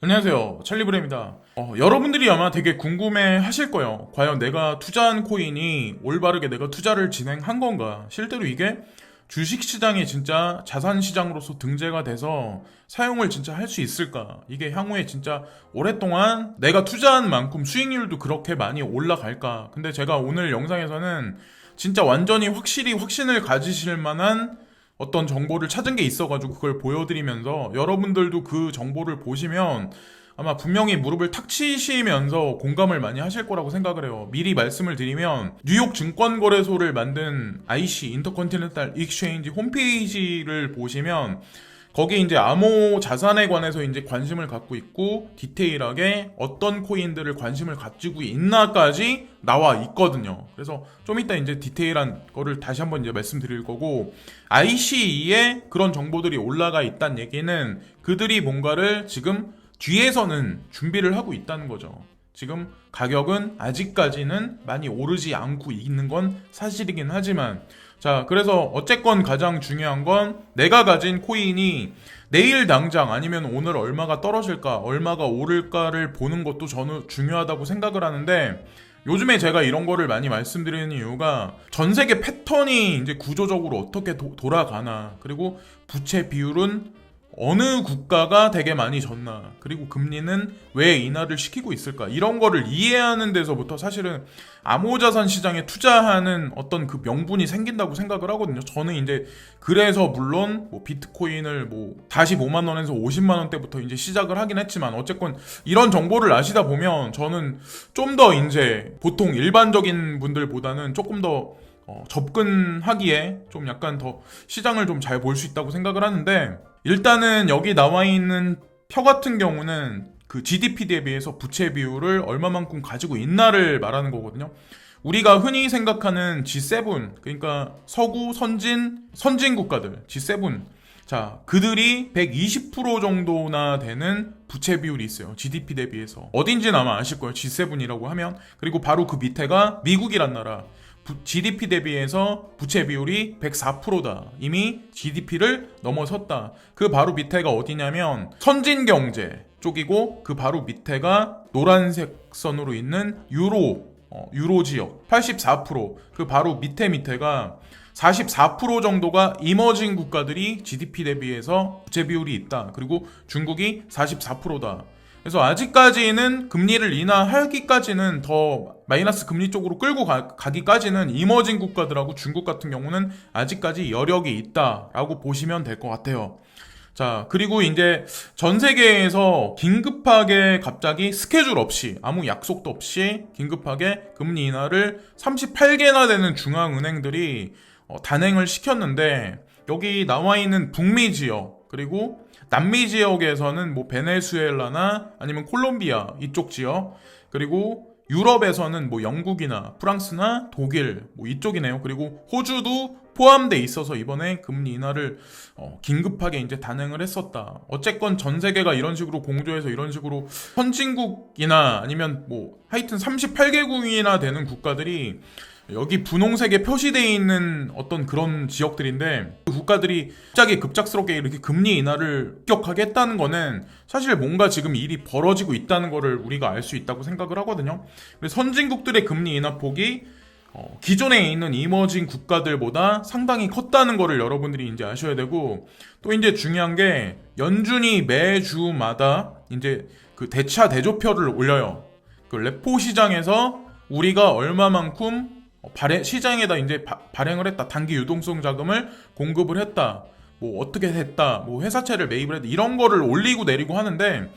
안녕하세요. 찰리브레입니다. 여러분들이 아마 되게 궁금해 하실 거예요. 과연 내가 투자한 코인이 올바르게 내가 투자를 진행한 건가? 실제로 이게 주식시장이 진짜 자산시장으로서 등재가 돼서 사용을 진짜 할 수 있을까? 이게 향후에 진짜 오랫동안 내가 투자한 만큼 수익률도 그렇게 많이 올라갈까? 근데 제가 오늘 영상에서는 진짜 완전히 확실히 확신을 가지실 만한 어떤 정보를 찾은 게 있어가지고 그걸 보여드리면서 여러분들도 그 정보를 보시면 아마 분명히 무릎을 탁 치시면서 공감을 많이 하실 거라고 생각을 해요. 미리 말씀을 드리면 뉴욕 증권거래소를 만든 IC 인터컨티넨탈 익스체인지 홈페이지를 보시면 거기 이제 암호 자산에 관해서 이제 관심을 갖고 있고 디테일하게 어떤 코인들을 관심을 가지고 있나까지 나와 있거든요. 그래서 좀 이따 이제 디테일한 거를 다시 한번 이제 말씀드릴 거고 ICE에 그런 정보들이 올라가 있다는 얘기는 그들이 뭔가를 지금 뒤에서는 준비를 하고 있다는 거죠. 지금 가격은 아직까지는 많이 오르지 않고 있는 건 사실이긴 하지만 자, 그래서 어쨌건 가장 중요한 건 내가 가진 코인이 내일 당장 아니면 오늘 얼마가 떨어질까, 얼마가 오를까를 보는 것도 저는 중요하다고 생각을 하는데 요즘에 제가 이런 거를 많이 말씀드리는 이유가 전 세계 패턴이 이제 구조적으로 어떻게 돌아가나, 그리고 부채 비율은 어느 국가가 되게 많이 졌나, 그리고 금리는 왜 인하를 시키고 있을까, 이런 거를 이해하는 데서부터 사실은 암호자산 시장에 투자하는 어떤 그 명분이 생긴다고 생각을 하거든요. 저는 이제 그래서 물론 뭐 비트코인을 뭐 45만 원에서 50만 원대부터 이제 시작을 하긴 했지만 어쨌건 이런 정보를 아시다 보면 저는 좀 더 이제 보통 일반적인 분들보다는 조금 더 접근하기에 좀 약간 더 시장을 좀 잘 볼 수 있다고 생각을 하는데, 일단은 여기 나와 있는 표 같은 경우는 그 GDP 대비해서 부채 비율을 얼마만큼 가지고 있나를 말하는 거거든요. 우리가 흔히 생각하는 G7, 그러니까 서구 선진 국가들 G7, 자, 그들이 120% 정도나 되는 부채 비율이 있어요. GDP 대비해서. 어딘지는 아마 아실 거예요. G7이라고 하면. 그리고 바로 그 밑에가 미국이란 나라. GDP 대비해서 부채 비율이 104%다. 이미 GDP를 넘어섰다. 그 바로 밑에가 어디냐면 선진 경제 쪽이고, 그 바로 밑에가 노란색 선으로 있는 유로 지역 84%. 그 바로 밑에가 44% 정도가 이머징 국가들이 GDP 대비해서 부채 비율이 있다. 그리고 중국이 44%다. 그래서 아직까지는 금리를 인하하기까지는 더 마이너스 금리 쪽으로 끌고 가기까지는 이머징 국가들하고 중국 같은 경우는 아직까지 여력이 있다라고 보시면 될 것 같아요. 자, 그리고 이제 전 세계에서 긴급하게 갑자기 스케줄 없이 아무 약속도 없이 긴급하게 금리 인하를 38개나 되는 중앙은행들이 단행을 시켰는데, 여기 나와 있는 북미 지역 그리고 남미 지역에서는 뭐 베네수엘라나 아니면 콜롬비아 이쪽 지역, 그리고 유럽에서는 뭐 영국이나 프랑스나 독일 뭐 이쪽이네요. 그리고 호주도 포함돼 있어서 이번에 금리 인하를 긴급하게 이제 단행을 했었다. 어쨌건 전 세계가 이런 식으로 공조해서 이런 식으로 선진국이나 아니면 뭐 하여튼 38개국이나 되는 국가들이 여기 분홍색에 표시되어 있는 어떤 그런 지역들인데, 그 국가들이 갑자기 급작스럽게 이렇게 금리 인하를 급격하게 했다는 거는 사실 뭔가 지금 일이 벌어지고 있다는 거를 우리가 알 수 있다고 생각을 하거든요. 그래서 선진국들의 금리 인하 폭이 기존에 있는 이머징 국가들보다 상당히 컸다는 거를 여러분들이 이제 아셔야 되고, 또 이제 중요한 게 연준이 매주마다 이제 그 대차 대조표를 올려요. 그 레포 시장에서 우리가 얼마만큼 시장에다 이제 발행을 했다, 단기 유동성 자금을 공급을 했다, 뭐 어떻게 했다, 뭐 회사채를 매입을 했다, 이런 거를 올리고 내리고 하는데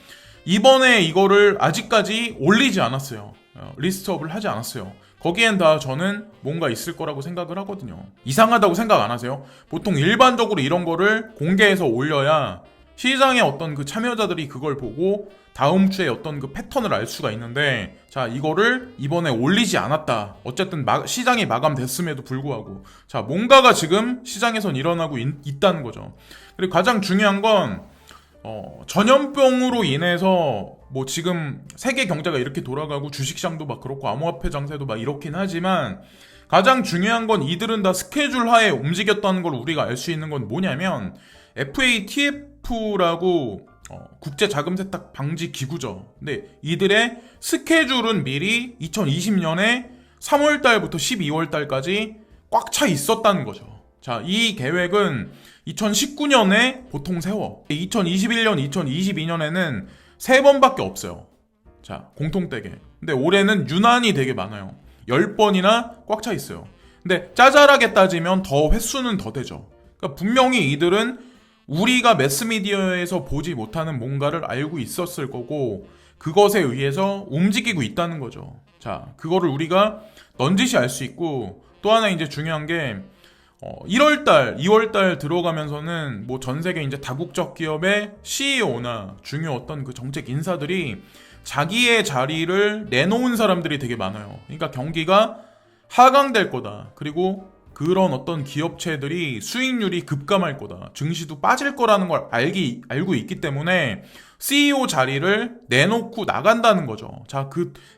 이번에 이거를 아직까지 올리지 않았어요. 리스트업을 하지 않았어요. 거기엔 다 저는 뭔가 있을 거라고 생각을 하거든요. 이상하다고 생각 안 하세요? 보통 일반적으로 이런 거를 공개해서 올려야 시장의 어떤 그 참여자들이 그걸 보고 다음 주에 어떤 그 패턴을 알 수가 있는데, 자, 이거를 이번에 올리지 않았다. 어쨌든 시장이 마감됐음에도 불구하고 자, 뭔가가 지금 시장에선 일어나고 있다는 거죠. 그리고 가장 중요한 건 전염병으로 인해서 뭐 지금 세계 경제가 이렇게 돌아가고 주식시장도 막 그렇고 암호화폐 장세도 막 이렇긴 하지만, 가장 중요한 건 이들은 다 스케줄 하에 움직였다는 걸 우리가 알 수 있는 건 뭐냐면 FATF라고 국제 자금 세탁 방지 기구죠. 근데 이들의 스케줄은 미리 2020년에 3월 달부터 12월 달까지 꽉 차 있었다는 거죠. 자, 이 계획은 2019년에 보통 세워. 2021년, 2022년에는 3번밖에 없어요. 자, 공통되게. 근데 올해는 유난히 되게 많아요. 10번이나 꽉 차 있어요. 근데 짜잘하게 따지면 더 횟수는 더 되죠. 그러니까 분명히 이들은 우리가 매스미디어에서 보지 못하는 뭔가를 알고 있었을 거고 그것에 의해서 움직이고 있다는 거죠. 자, 그거를 우리가 넌지시 알 수 있고 또 하나 이제 중요한 게 1월달, 2월달 들어가면서는 뭐 전 세계 이제 다국적 기업의 CEO나 중요 어떤 그 정책 인사들이 자기의 자리를 내놓은 사람들이 되게 많아요. 그러니까 경기가 하강될 거다. 그리고 그런 어떤 기업체들이 수익률이 급감할 거다. 증시도 빠질 거라는 걸 알고 있기 때문에 CEO 자리를 내놓고 나간다는 거죠. 자,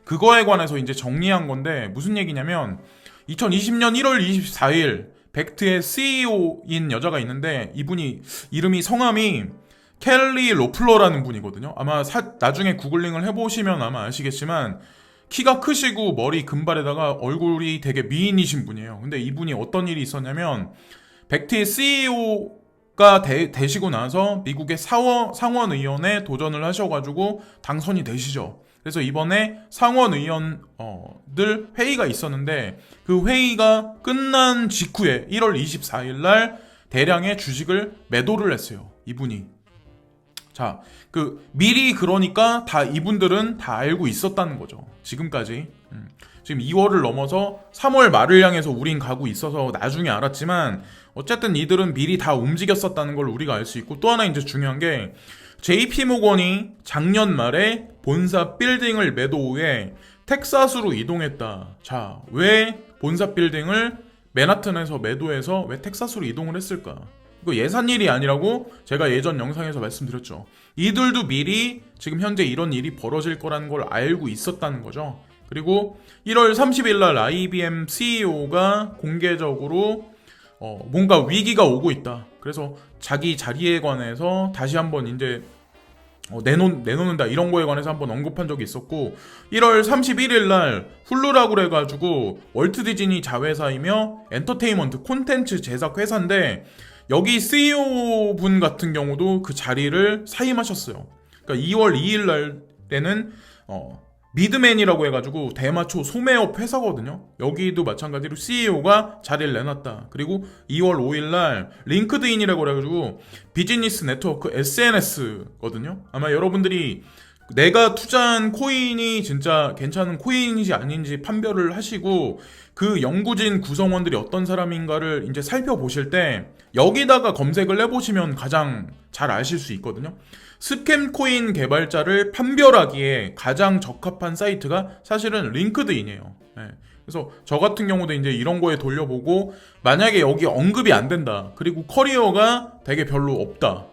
그거에 관해서 이제 정리한 건데 무슨 얘기냐면 2020년 1월 24일 벡트의 CEO인 여자가 있는데 이분이 성함이 켈리 로플러라는 분이거든요. 아마 나중에 구글링을 해보시면 아마 아시겠지만 키가 크시고 머리 금발에다가 얼굴이 되게 미인이신 분이에요. 근데 이분이 어떤 일이 있었냐면 벡트의 CEO가 되시고 나서 미국의 상원의원에 도전을 하셔가지고 당선이 되시죠. 그래서 이번에 상원의원들 회의가 있었는데 그 회의가 끝난 직후에 1월 24일 날 대량의 주식을 매도를 했어요. 이분이. 자, 미리 그러니까 이분들은 다 알고 있었다는 거죠. 지금까지. 지금 2월을 넘어서 3월 말을 향해서 우린 가고 있어서 나중에 알았지만 어쨌든 이들은 미리 다 움직였었다는 걸 우리가 알 수 있고 또 하나 이제 중요한 게 JP모건이 작년 말에 본사 빌딩을 매도 후에 텍사스로 이동했다. 자, 왜 본사 빌딩을 맨하튼에서 매도해서 왜 텍사스로 이동을 했을까? 이거 예산일이 아니라고 제가 예전 영상에서 말씀드렸죠. 이들도 미리 지금 현재 이런 일이 벌어질 거라는 걸 알고 있었다는 거죠. 그리고 1월 30일 날 IBM CEO가 공개적으로 뭔가 위기가 오고 있다. 그래서 자기 자리에 관해서 다시 한번 이제 내놓는다 이런 거에 관해서 한번 언급한 적이 있었고 1월 31일 날 훌루라고 그래가지고 월트 디즈니 자회사이며 엔터테인먼트 콘텐츠 제작 회사인데 여기 CEO 분 같은 경우도 그 자리를 사임하셨어요. 그러니까 2월 2일 날에는 미드맨이라고 해가지고 대마초 소매업 회사거든요. 여기도 마찬가지로 CEO가 자리를 내놨다. 그리고 2월 5일 날 링크드인이라고 해가지고 비즈니스 네트워크 SNS거든요. 아마 여러분들이 내가 투자한 코인이 진짜 괜찮은 코인인지 아닌지 판별을 하시고 그 연구진 구성원들이 어떤 사람인가를 이제 살펴보실 때 여기다가 검색을 해보시면 가장 잘 아실 수 있거든요. 스캠 코인 개발자를 판별하기에 가장 적합한 사이트가 사실은 링크드인이에요. 네. 그래서 저 같은 경우도 이제 이런 거에 돌려보고 만약에 여기 언급이 안 된다. 그리고 커리어가 되게 별로 없다.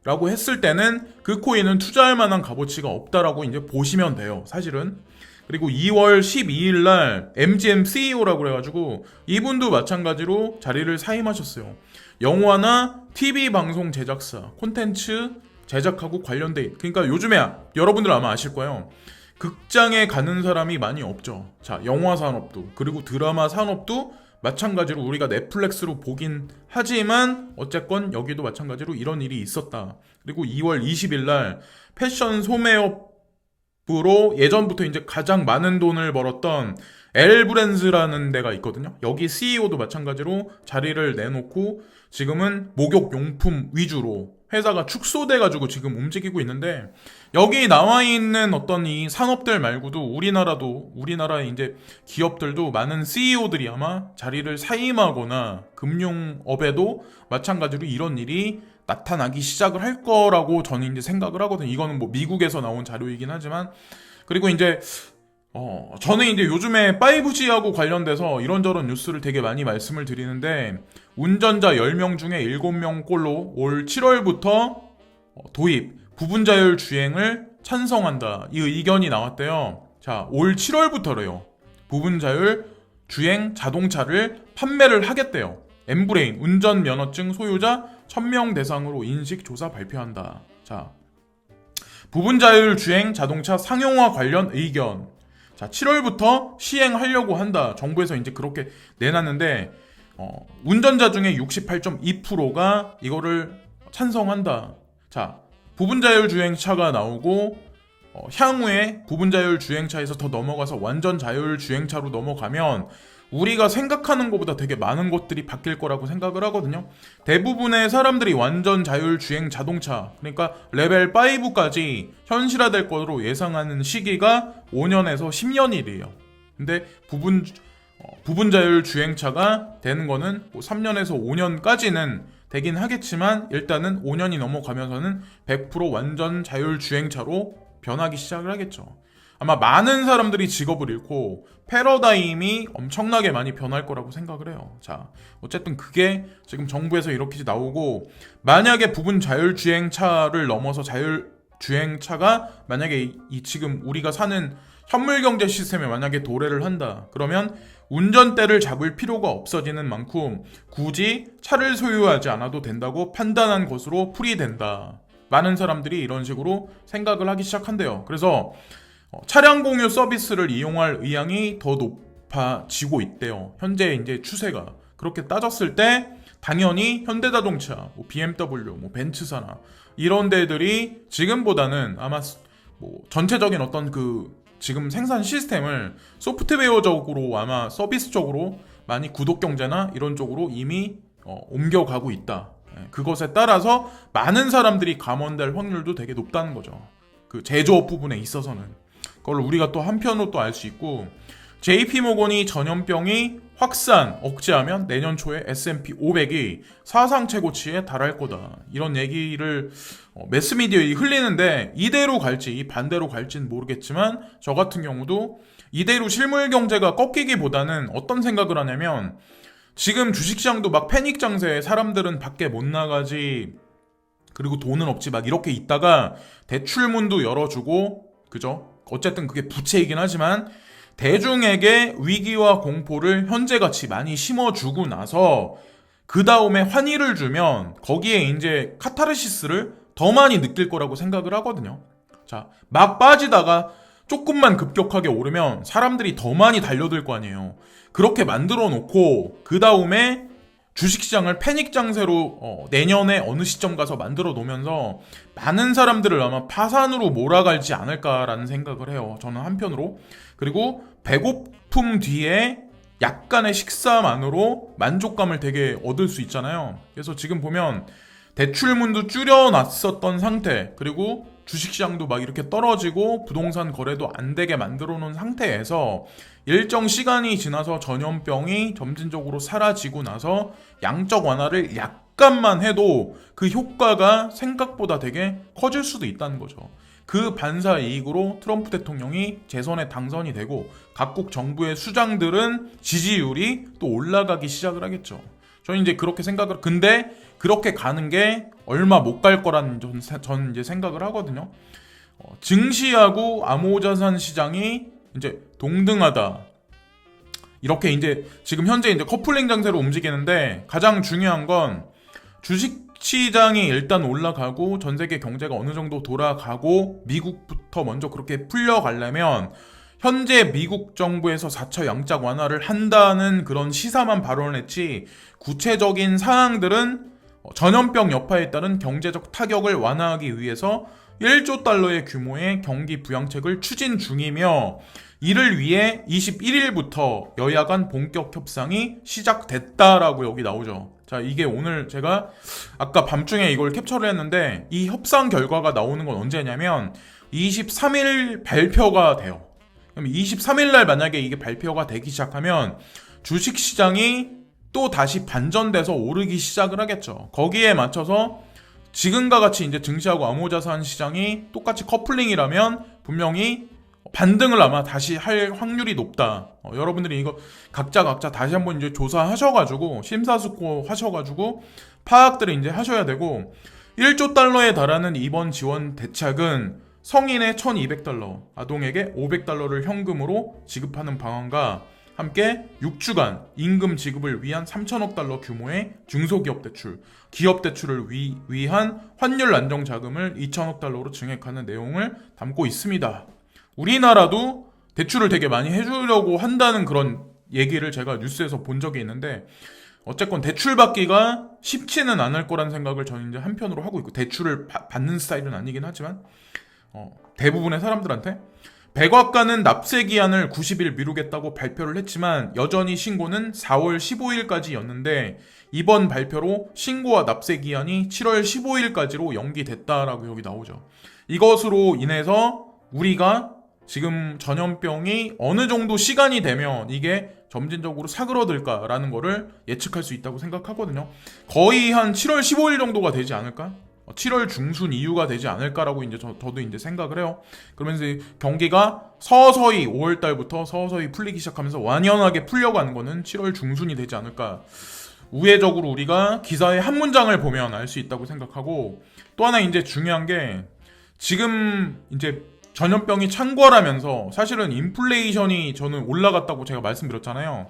라고 했을 때는 그 코인은 투자할 만한 값어치가 없다라고 이제 보시면 돼요. 사실은. 그리고 2월 12일 날 MGM CEO라고 그래가지고 이분도 마찬가지로 자리를 사임하셨어요. 영화나 TV 방송 제작사, 콘텐츠 제작하고 관련돼. 그러니까 요즘에 여러분들 아마 아실 거예요. 극장에 가는 사람이 많이 없죠. 자, 영화 산업도 그리고 드라마 산업도 마찬가지로 우리가 넷플릭스로 보긴 하지만 어쨌건 여기도 마찬가지로 이런 일이 있었다. 그리고 2월 20일 날 패션 소매업으로 예전부터 이제 가장 많은 돈을 벌었던 엘브랜즈라는 데가 있거든요. 여기 CEO도 마찬가지로 자리를 내놓고 지금은 목욕용품 위주로 회사가 축소돼가지고 지금 움직이고 있는데 여기 나와 있는 어떤 이 산업들 말고도 우리나라의 이제 기업들도 많은 CEO들이 아마 자리를 사임하거나 금융업에도 마찬가지로 이런 일이 나타나기 시작을 할 거라고 저는 이제 생각을 하거든요. 이거는 뭐 미국에서 나온 자료이긴 하지만 그리고 이제 저는 이제 요즘에 5G하고 관련돼서 이런저런 뉴스를 되게 많이 말씀을 드리는데 운전자 10명 중에 7명 꼴로 올 7월부터 도입, 부분자율 주행을 찬성한다. 이 의견이 나왔대요. 자, 올 7월부터래요. 부분자율 주행 자동차를 판매를 하겠대요. 엠브레인 운전면허증 소유자 1000명 대상으로 인식 조사 발표한다. 자, 부분 자율 주행 자동차 상용화 관련 의견. 자, 7월부터 시행하려고 한다. 정부에서 이제 그렇게 내놨는데 운전자 중에 68.2%가 이거를 찬성한다. 자, 부분 자율 주행차가 나오고 향후에 부분 자율 주행차에서 더 넘어가서 완전 자율 주행차로 넘어가면 우리가 생각하는 것보다 되게 많은 것들이 바뀔 거라고 생각을 하거든요. 대부분의 사람들이 완전 자율 주행 자동차, 그러니까 레벨 5까지 현실화될 거로 예상하는 시기가 5년에서 10년이래요. 근데 부분 자율 주행차가 되는 거는 3년에서 5년까지는 되긴 하겠지만 일단은 5년이 넘어가면서는 100% 완전 자율 주행차로 변하기 시작을 하겠죠. 아마 많은 사람들이 직업을 잃고 패러다임이 엄청나게 많이 변할 거라고 생각을 해요. 자, 어쨌든 그게 지금 정부에서 이렇게 나오고, 만약에 부분 자율주행차를 넘어서 자율주행차가 만약에 이 지금 우리가 사는 현물경제 시스템에 만약에 도래를 한다. 그러면 운전대를 잡을 필요가 없어지는 만큼 굳이 차를 소유하지 않아도 된다고 판단한 것으로 풀이된다. 많은 사람들이 이런 식으로 생각을 하기 시작한대요. 그래서 차량 공유 서비스를 이용할 의향이 더 높아지고 있대요. 현재 이제 추세가. 그렇게 따졌을 때 당연히 현대자동차, BMW, 벤츠사나 이런 데들이 지금보다는 아마 전체적인 어떤 지금 생산 시스템을 소프트웨어적으로 아마 서비스적으로 많이 구독 경제나 이런 쪽으로 이미 옮겨가고 있다. 그것에 따라서 많은 사람들이 감원될 확률도 되게 높다는 거죠. 그 제조업 부분에 있어서는. 그걸 우리가 또 한편으로 또 알 수 있고, JP모건이 전염병이 확산 억제하면 내년 초에 S&P 500이 사상 최고치에 달할 거다. 이런 얘기를 매스미디어에 흘리는데 이대로 갈지 반대로 갈지는 모르겠지만 저 같은 경우도 이대로 실물 경제가 꺾이기보다는 어떤 생각을 하냐면, 지금 주식시장도 막 패닉 장세에 사람들은 밖에 못 나가지, 그리고 돈은 없지 막 이렇게 있다가 대출문도 열어주고, 그죠? 어쨌든 그게 부채이긴 하지만 대중에게 위기와 공포를 현재같이 많이 심어주고 나서 그 다음에 환희를 주면 거기에 이제 카타르시스를 더 많이 느낄 거라고 생각을 하거든요. 자, 막 빠지다가 조금만 급격하게 오르면 사람들이 더 많이 달려들 거 아니에요. 그렇게 만들어 놓고 그 다음에 주식시장을 패닉 장세로 내년에 어느 시점 가서 만들어 놓으면서 많은 사람들을 아마 파산으로 몰아갈지 않을까라는 생각을 해요. 저는 한편으로. 그리고 배고픔 뒤에 약간의 식사만으로 만족감을 되게 얻을 수 있잖아요. 그래서 지금 보면 대출문도 줄여놨었던 상태, 그리고 주식시장도 막 이렇게 떨어지고 부동산 거래도 안 되게 만들어 놓은 상태에서 일정 시간이 지나서 전염병이 점진적으로 사라지고 나서 양적 완화를 약간만 해도 그 효과가 생각보다 되게 커질 수도 있다는 거죠. 그 반사 이익으로 트럼프 대통령이 재선에 당선이 되고 각국 정부의 수장들은 지지율이 또 올라가기 시작을 하겠죠. 저는 이제 그렇게 생각을, 근데 그렇게 가는 게 얼마 못 갈 거라는 저는 이제 생각을 하거든요. 증시하고 암호자산 시장이 이제 동등하다. 이렇게 이제 지금 현재 이제 커플링 장세로 움직이는데, 가장 중요한 건 주식 시장이 일단 올라가고 전 세계 경제가 어느 정도 돌아가고 미국부터 먼저 그렇게 풀려가려면 현재 미국 정부에서 4차 양적 완화를 한다는 그런 시사만 발언했지, 구체적인 사항들은 전염병 여파에 따른 경제적 타격을 완화하기 위해서 1조 달러의 규모의 경기 부양책을 추진 중이며, 이를 위해 21일부터 여야 간 본격 협상이 시작됐다라고 여기 나오죠. 자, 이게 오늘 제가 아까 밤중에 이걸 캡처를 했는데, 이 협상 결과가 나오는 건 언제냐면 23일 발표가 돼요. 그럼 23일 날 만약에 이게 발표가 되기 시작하면 주식시장이 또 다시 반전돼서 오르기 시작을 하겠죠. 거기에 맞춰서 지금과 같이 이제 증시하고 암호자산 시장이 똑같이 커플링이라면 분명히 반등을 아마 다시 할 확률이 높다. 여러분들이 이거 각자 다시 한번 이제 조사하셔가지고 심사숙고하셔가지고 파악들을 이제 하셔야 되고, 1조 달러에 달하는 이번 지원 대책은 성인의 1,200달러, 아동에게 500달러를 현금으로 지급하는 방안과 함께 6주간 임금 지급을 위한 3천억 달러 규모의 중소기업 대출, 기업 대출을 위한 환율 안정 자금을 2천억 달러로 증액하는 내용을 담고 있습니다. 우리나라도 대출을 되게 많이 해주려고 한다는 그런 얘기를 제가 뉴스에서 본 적이 있는데, 어쨌건 대출 받기가 쉽지는 않을 거란 생각을 저는 이제 한편으로 하고 있고, 대출을 받는 스타일은 아니긴 하지만 대부분의 사람들한테 백악관은 납세 기한을 90일 미루겠다고 발표를 했지만 여전히 신고는 4월 15일까지였는데 이번 발표로 신고와 납세 기한이 7월 15일까지로 연기됐다라고 여기 나오죠. 이것으로 인해서 우리가 지금 전염병이 어느 정도 시간이 되면 이게 점진적으로 사그러들까라는 거를 예측할 수 있다고 생각하거든요. 거의 한 7월 15일 정도가 되지 않을까? 7월 중순 이후가 되지 않을까라고 이제 저도 이제 생각을 해요. 그러면서 경기가 서서히 5월 달부터 서서히 풀리기 시작하면서 완연하게 풀려가는 거는 7월 중순이 되지 않을까. 우회적으로 우리가 기사의 한 문장을 보면 알 수 있다고 생각하고, 또 하나 이제 중요한 게 지금 이제 전염병이 창궐하면서 사실은 인플레이션이 저는 올라갔다고 제가 말씀드렸잖아요.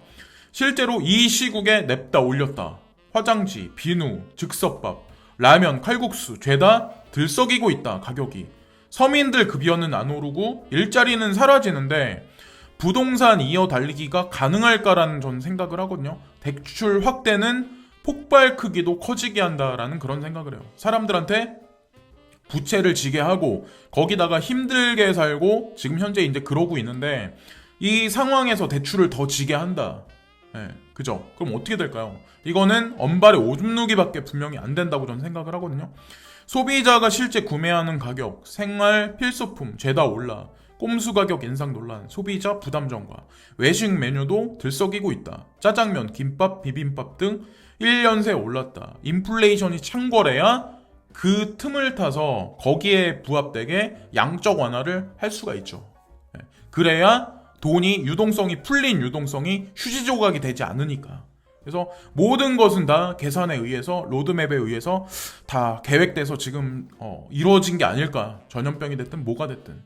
실제로 이 시국에 냅다 올렸다. 화장지, 비누, 즉석밥, 라면, 칼국수 죄다 들썩이고 있다. 가격이. 서민들 급여는 안 오르고 일자리는 사라지는데 부동산 이어 달리기가 가능할까라는 저는 생각을 하거든요. 대출 확대는 폭발 크기도 커지게 한다라는 그런 생각을 해요. 사람들한테 부채를 지게 하고 거기다가 힘들게 살고 지금 현재 이제 그러고 있는데 이 상황에서 대출을 더 지게 한다. 그죠? 그럼 어떻게 될까요? 이거는 언발의 오줌 누기밖에 분명히 안 된다고 저는 생각을 하거든요. 소비자가 실제 구매하는 가격, 생활 필수품 죄다 올라, 꼼수 가격 인상 논란, 소비자 부담 전가, 외식 메뉴도 들썩이고 있다. 짜장면, 김밥, 비빔밥 등 1년 새 올랐다. 인플레이션이 창궐해야 그 틈을 타서 거기에 부합되게 양적 완화를 할 수가 있죠. 그래야 돈이 유동성이 풀린 유동성이 휴지 조각이 되지 않으니까. 그래서 모든 것은 다 계산에 의해서 로드맵에 의해서 다 계획돼서 지금 이루어진 게 아닐까. 전염병이 됐든 뭐가 됐든.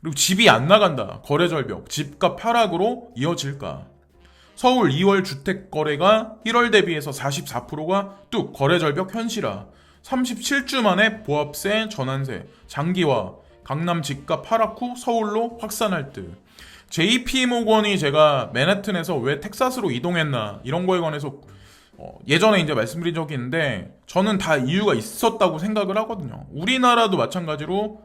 그리고 집이 안 나간다. 거래 절벽, 집값 하락으로 이어질까. 서울 2월 주택 거래가 1월 대비해서 44%가 뚝 거래 절벽 현실화. 37주 만에 보합세, 전환세, 장기화, 강남 집값 하락 후 서울로 확산할 듯. JP모건이 제가 맨해튼에서 왜 텍사스로 이동했나 이런 거에 관해서 예전에 이제 말씀드린 적이 있는데 저는 다 이유가 있었다고 생각을 하거든요. 우리나라도 마찬가지로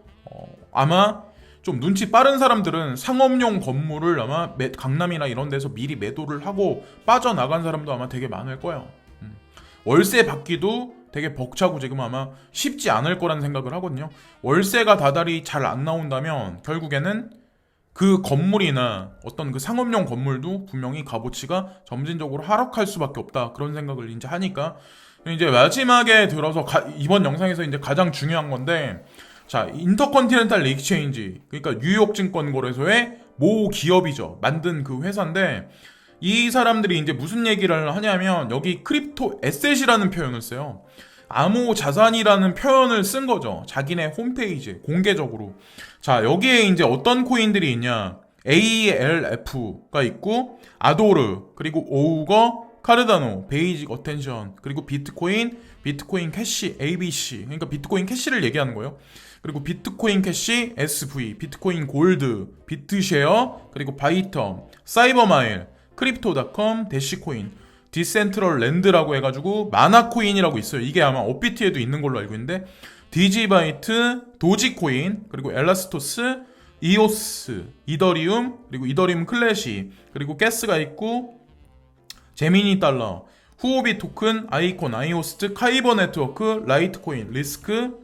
아마 좀 눈치 빠른 사람들은 상업용 건물을 아마 강남이나 이런 데서 미리 매도를 하고 빠져나간 사람도 아마 되게 많을 거예요. 월세 받기도 되게 벅차고 지금 아마 쉽지 않을 거라는 생각을 하거든요. 월세가 다달이 잘 안 나온다면 결국에는 그 건물이나 어떤 그 상업용 건물도 분명히 값어치가 점진적으로 하락할 수밖에 없다. 그런 생각을 이제 하니까 이제 마지막에 들어서 이번 영상에서 이제 가장 중요한 건데, 자, 인터컨티넨탈 익스체인지, 그러니까 뉴욕 증권 거래소의 모 기업이죠. 만든 그 회사인데 이 사람들이 이제 무슨 얘기를 하냐면 여기 크립토 에셋이라는 표현을 써요. 암호 자산이라는 표현을 쓴 거죠. 자기네 홈페이지에 공개적으로. 자, 여기에 이제 어떤 코인들이 있냐. ALF가 있고 아도르, 그리고 오우거, 카르다노, 베이직 어텐션, 그리고 비트코인 캐시, ABC. 그러니까 비트코인 캐시를 얘기하는 거예요. 그리고 비트코인 캐시, SV, 비트코인 골드, 비트쉐어, 그리고 바이텀, 사이버마일, 크립토닷컴, 대시코인, 디센트럴 랜드라고 해가지고 마나코인이라고 있어요. 이게 아마 업비트에도 있는 걸로 알고 있는데 디지바이트, 도지코인, 그리고 엘라스토스, 이오스, 이더리움, 그리고 이더리움 클래시, 그리고 가스가 있고 제미니 달러, 후오비 토큰, 아이콘, 아이오스트, 카이버 네트워크, 라이트코인, 리스크,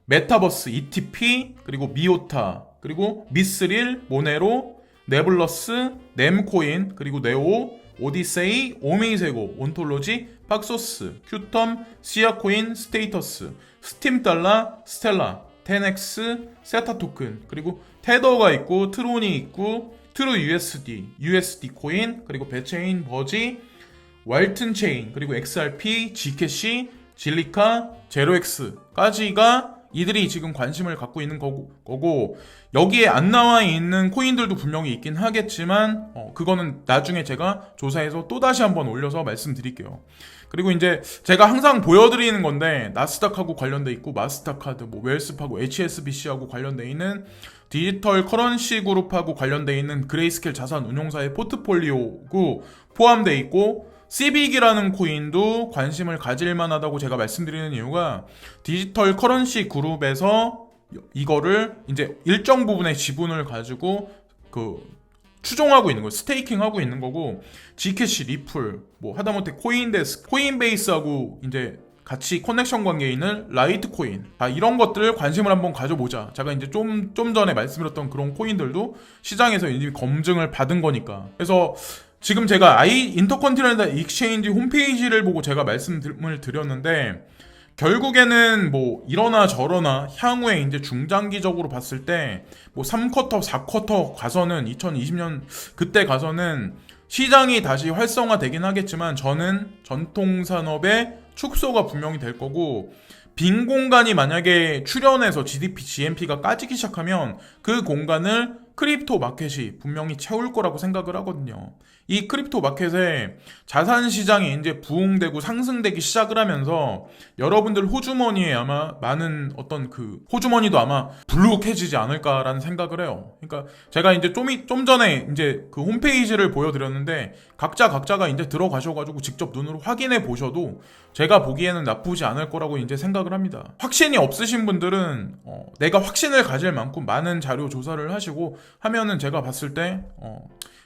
메타버스, ETP, 그리고 미오타, 그리고 미스릴, 모네로, 네블러스, 넴코인, 그리고 네오, 오디세이, 오메이세고, 온톨로지, 팍소스, 큐텀, 시아코인, 스테이터스, 스팀달러, 스텔라, 텐엑스, 세타 토큰, 그리고 테더가 있고 트론이 있고 트루 USD 코인, 그리고 배체인, 버지, 왈튼 체인, 그리고 XRP, G캐시, 질리카, 제로엑스까지가 이들이 지금 관심을 갖고 있는 거고 여기에 안 나와 있는 코인들도 분명히 있긴 하겠지만 그거는 나중에 제가 조사해서 또다시 한번 올려서 말씀드릴게요. 그리고 이제 제가 항상 보여드리는 건데 나스닥하고 관련돼 있고 마스터카드, 뭐 웰스파고, HSBC하고 관련돼 있는 디지털 커런시 그룹하고 관련돼 있는 그레이스케일 자산 운용사의 포트폴리오고 포함돼 있고 시빅이라는 코인도 관심을 가질 만하다고 제가 말씀드리는 이유가 디지털 커런시 그룹에서 이거를 이제 일정 부분의 지분을 가지고 추종하고 있는 거예요. 스테이킹하고 있는 거고 지캐시, 리플, 뭐 하다못해 코인베이스하고 이제 같이 커넥션 관계에 있는 라이트코인, 이런 것들 관심을 한번 가져보자. 제가 이제 좀 전에 말씀드렸던 그런 코인들도 시장에서 이미 검증을 받은 거니까. 그래서 지금 제가 인터컨티넨탈 익스체인지 홈페이지를 보고 제가 말씀을 드렸는데 결국에는 뭐 이러나 저러나 향후에 이제 중장기적으로 봤을 때 뭐 3쿼터, 4쿼터 가서는 2020년 그때 가서는 시장이 다시 활성화되긴 하겠지만 저는 전통산업의 축소가 분명히 될 거고 빈 공간이 만약에 출현해서 GDP, GNP가 까지기 시작하면 그 공간을 크립토 마켓이 분명히 채울 거라고 생각을 하거든요. 이 크립토 마켓에 자산 시장이 이제 부흥되고 상승되기 시작을 하면서 여러분들 호주머니에 아마 많은 어떤 호주머니도 아마 불룩해지지 않을까라는 생각을 해요. 그러니까 제가 이제 좀 전에 이제 그 홈페이지를 보여드렸는데 각자가 이제 들어가셔가지고 직접 눈으로 확인해 보셔도 제가 보기에는 나쁘지 않을 거라고 이제 생각을 합니다. 확신이 없으신 분들은 내가 확신을 가질 만큼 많은 자료 조사를 하시고 하면은 제가 봤을 때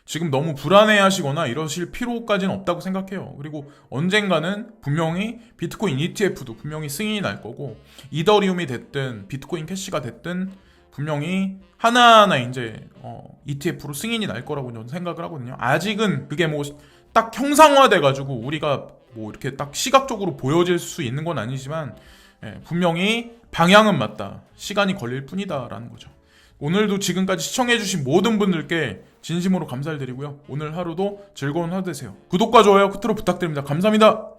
지금 너무 불안해 하시거나 이러실 필요까지는 없다고 생각해요. 그리고 언젠가는 분명히 비트코인 ETF도 분명히 승인이 날 거고 이더리움이 됐든 비트코인 캐시가 됐든 분명히 하나하나 이제 ETF로 승인이 날 거라고 저는 생각을 하거든요. 아직은 그게 뭐 딱 형상화돼 가지고 우리가 뭐 이렇게 딱 시각적으로 보여질 수 있는 건 아니지만 분명히 방향은 맞다. 시간이 걸릴 뿐이다라는 거죠. 오늘도 지금까지 시청해주신 모든 분들께 진심으로 감사를 드리고요. 오늘 하루도 즐거운 하루 되세요. 구독과 좋아요 끝으로 부탁드립니다. 감사합니다.